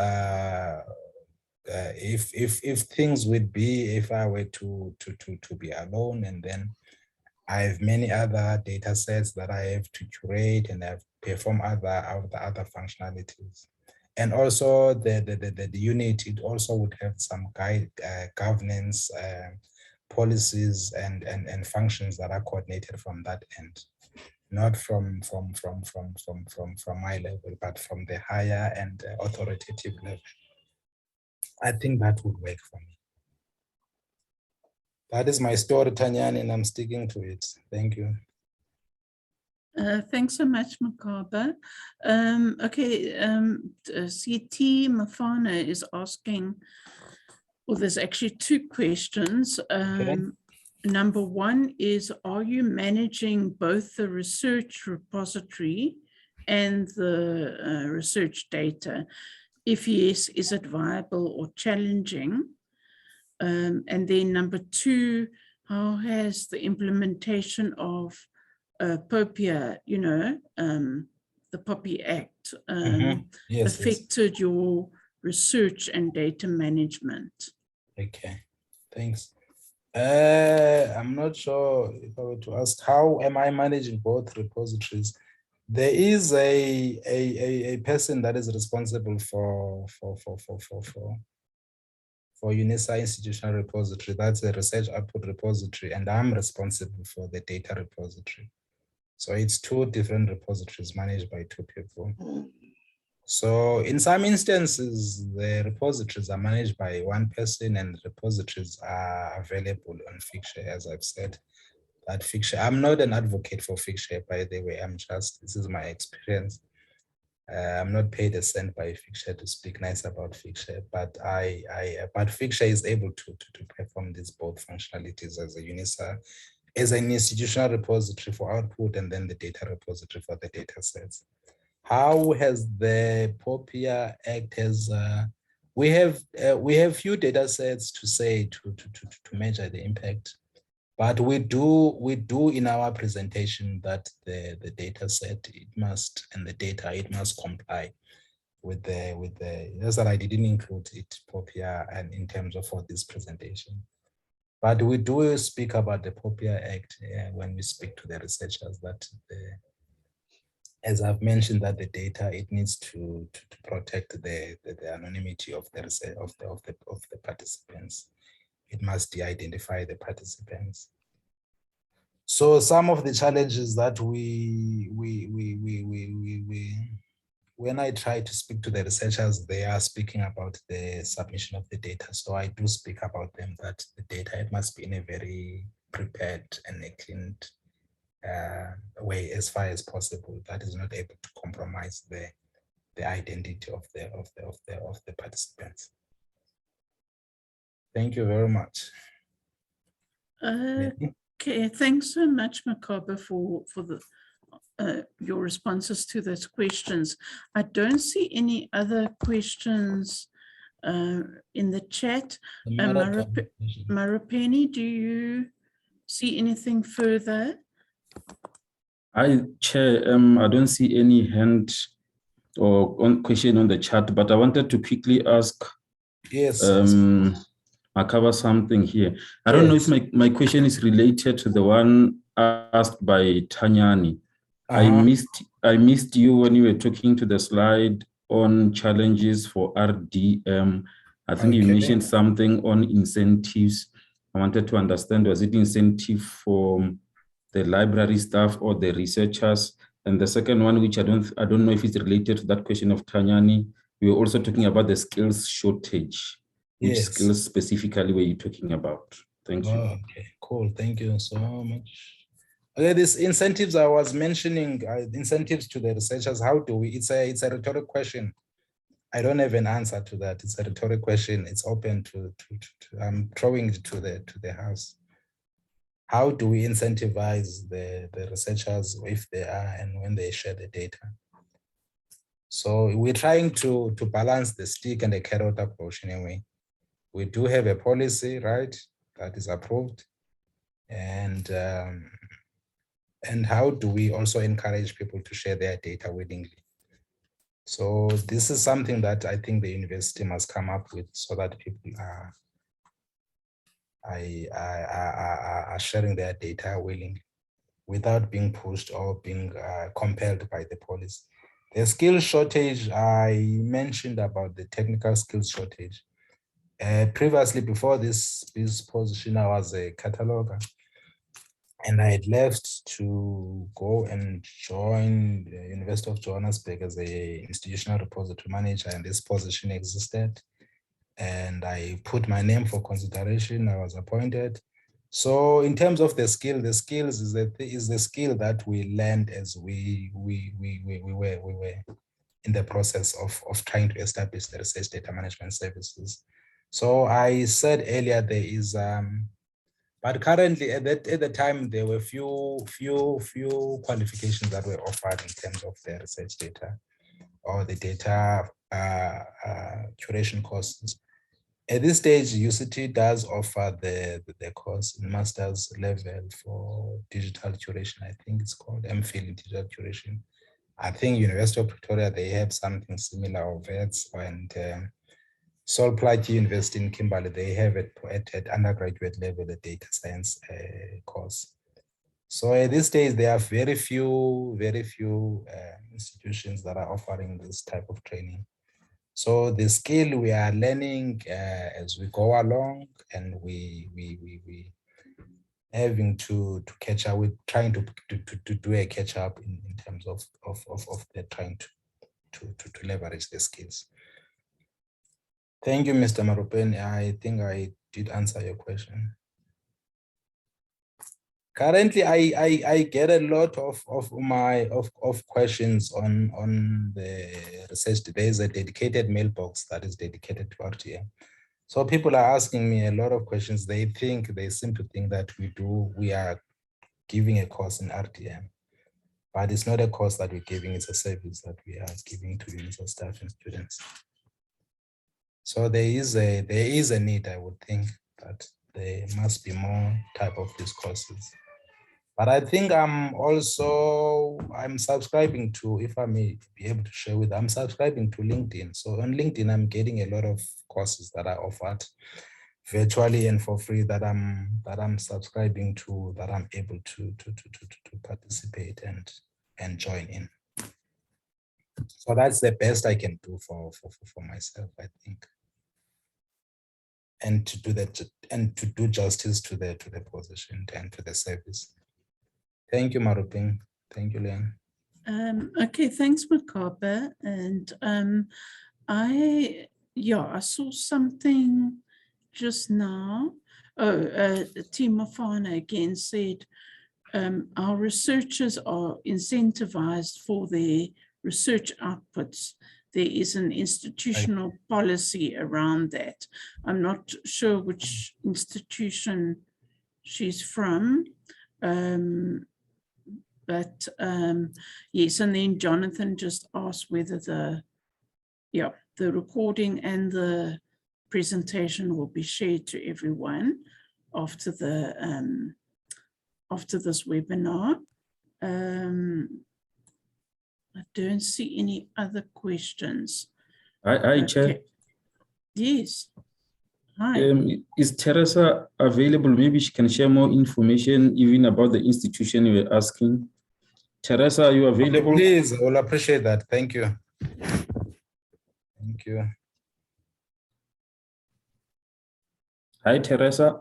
if things would be, if I were to be alone, and then I have many other data sets that I have to curate and I have to perform other functionalities. And also the unit, it also would have some governance policies and functions that are coordinated from that end, not from my level, but from the higher and authoritative level. I think that would work for me. That is my story, Tanyani, and I'm sticking to it. Thank you. Thanks so much, Makaba. CT Mafana is asking, well, there's actually two questions. Number one is, are you managing both the research repository and the research data? If yes, is it viable or challenging? And then number two, how has the implementation of POPIA, the POPI Act, Yes, affected your research and data management? Okay, thanks. I'm not sure if I were to ask, how am I managing both repositories? There is a person that is responsible for UNISA institutional repository. That's a research output repository, and I'm responsible for the data repository. So it's two different repositories managed by two people. So in some instances, the repositories are managed by one person and repositories are available on Figshare, as I've said. That Figshare, I'm not an advocate for Figshare, by the way. This is my experience. I'm not paid a cent by Figshare to speak nice about Figshare, but but Figshare is able to perform these both functionalities as a UNISA, as an institutional repository for output, and then the data repository for the data sets. How has the POPIA Act we have few data sets to measure the impact, but we do in our presentation that the data set, it must comply with the that's that I didn't include it, POPIA, and in terms of for this presentation. But we do speak about the POPIA Act when we speak to the researchers, that as I've mentioned, that the data, it needs to protect the anonymity of the of the participants. It must de-identify the participants. So some of the challenges that when I try to speak to the researchers, they are speaking about the submission of the data. So I do speak about them, that the data, it must be in a very prepared and a clean way as far as possible, that is not able to compromise the identity of the participants. Thank you very much. Okay, thanks so much, Makaba, for your responses to those questions. I don't see any other questions in the chat. Marupeni, do you see anything further? Chair, I don't see any hand or question on the chat, but I wanted to quickly ask Makaba something here. I don't know if my question is related to the one asked by Tanyani. I missed you when you were talking to the slide on challenges for RDM. I think you mentioned something on incentives. I wanted to understand, was it incentive for the library staff or the researchers? And the second one, which I don't know if it's related to that question of Tanyani, we were also talking about the skills shortage. Which skills specifically were you talking about? Thank you. Okay, cool. Thank you so much. Okay, these incentives I was mentioning, incentives to the researchers. How do we? It's a rhetorical question. I don't have an answer to that. It's a rhetorical question. It's open to I'm throwing it to the house. how do we incentivize the researchers if they are and when they share the data? So we're trying to balance the stick and the carrot approach in a way. We do have a policy, right, that is approved. And how do we also encourage people to share their data willingly? So this is something that I think the university must come up with so that people are sharing their data willingly without being pushed or being compelled by the policy. The skill shortage, I mentioned about the technical skills shortage. Previously, before this position, I was a cataloger. And I had left to go and join the University of Johannesburg as a institutional repository manager, and this position existed. And I put my name for consideration. I was appointed. So in terms of the skills is the skill that we learned as we were in the process of trying to establish the research data management services. So I said earlier there is but currently at the time there were few qualifications that were offered in terms of the research data or the data curation courses. At this stage, UCT does offer the course in master's level for digital curation. I think it's called MPhil in digital curation. I think University of Pretoria, they have something similar, or VETS, and Sol Plaatje University in Kimberley, they have it at undergraduate level, a data science course. So at this stage, there are very few institutions that are offering this type of training. So the skill we are learning as we go along, and we having to catch up with, trying to do a catch up in terms of the trying to leverage the skills. Thank you, Mr. Marupen. I think I did answer your question. Currently, I get a lot of questions on the research. There is a dedicated mailbox that is dedicated to RDM. So people are asking me a lot of questions. They seem to think that we are giving a course in RDM, but it's not a course that we're giving, it's a service that we are giving to university staff and students. So there is a need, I would think, that there must be more type of these courses. But I think I'm subscribing to, if I may be able to share with, I'm subscribing to LinkedIn. So on LinkedIn, I'm getting a lot of courses that are offered virtually and for free that I'm subscribing to, that I'm able to participate and join in. So that's the best I can do for myself, I think, and to do that and to do justice to the position and to the service. Thank you, Maruping. Thank you, Leon. Okay, thanks, Makaba. And I saw something just now. Timofana again said, our researchers are incentivized for their research outputs. There is an institutional policy around that. I'm not sure which institution she's from. But yes, and then Jonathan just asked whether the recording and the presentation will be shared to everyone after this webinar. I don't see any other questions. Hi, Chair. Yes. Hi. Is Teresa available? Maybe she can share more information even about the institution you were asking. Teresa, are you available? Please, I will appreciate that. Thank you. Thank you. Hi, Teresa.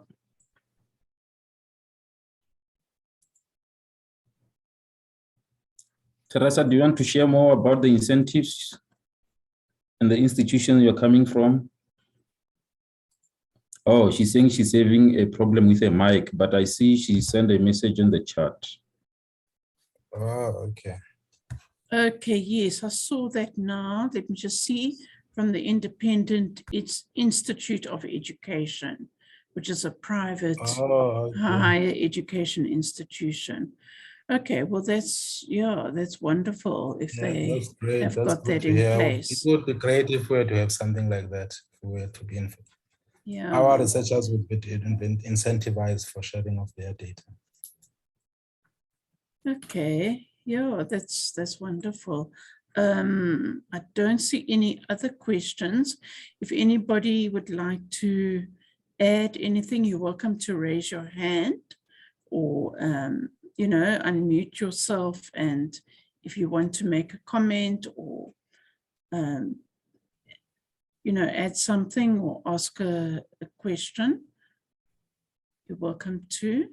Teresa, do you want to share more about the incentives and the institution you're coming from? Oh, she's saying she's having a problem with her mic, but I see she sent a message in the chat. Oh, okay. Okay, yes, I saw that now. Let me just see from the Independent Institute of Education. which is a private Oh, okay. higher education institution. Okay, well, that's wonderful if Yeah, they that's great. have That's got good that to in hear. It place. would be great if we were to have something like that. If we were to be in. Yeah. Our researchers would be incentivized for sharing of their data. Okay, yeah, that's wonderful. I don't see any other questions. If anybody would like to add anything, you're welcome to raise your hand or, you know, unmute yourself. And if you want to make a comment or, you know, add something or ask a question, you're welcome to.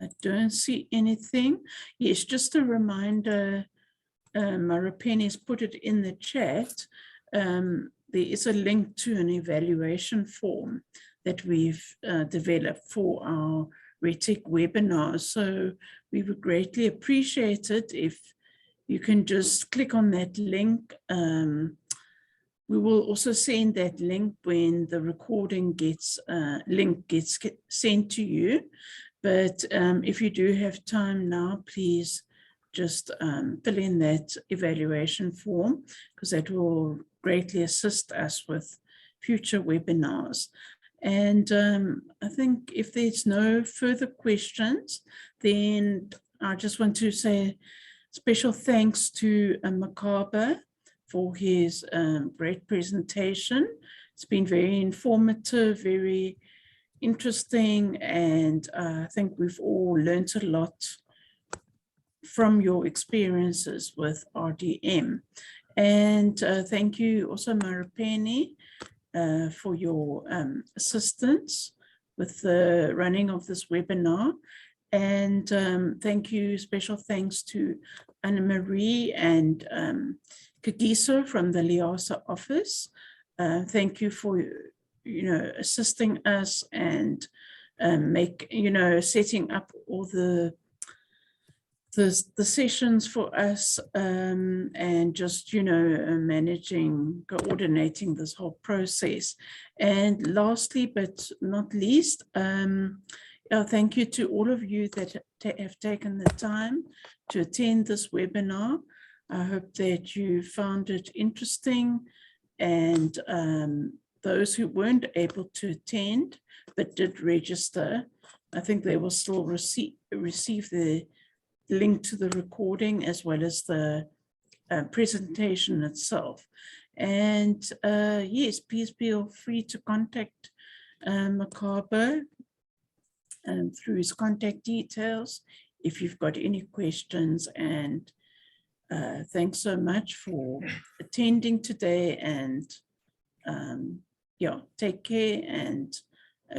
I don't see anything. Yes, just a reminder, Maripeni has put it in the chat. There is a link to an evaluation form that we've developed for our RETIG webinar. So we would greatly appreciate it if you can just click on that link. We will also send that link when the recording link gets sent to you. But if you do have time now, please just fill in that evaluation form, because that will greatly assist us with future webinars. And I think if there's no further questions, then I just want to say special thanks to Makaba for his great presentation. It's been very informative, very interesting, and I think we've all learned a lot from your experiences with RDM. And thank you also, Maripeni, for your assistance with the running of this webinar. And thank you, special thanks to Anna-Marie and Kagiso from the LIASA office. Thank you for assisting us and setting up all the sessions for us, and just coordinating this whole process. And lastly but not least, thank you to all of you that have taken the time to attend this webinar. I hope that you found it interesting, and those who weren't able to attend but did register, I think they will still receive the link to the recording as well as the presentation itself. And yes, please feel free to contact Makaba through his contact details if you've got any questions. And thanks so much for attending today, and take care, and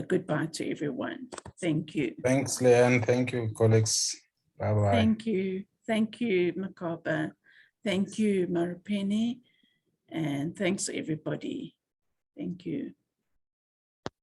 goodbye to everyone. Thank you. Thanks, Leanne. Thank you, colleagues. Bye-bye. Thank you. Thank you, Makaba. Thank you, Maripeni. And thanks, everybody. Thank you.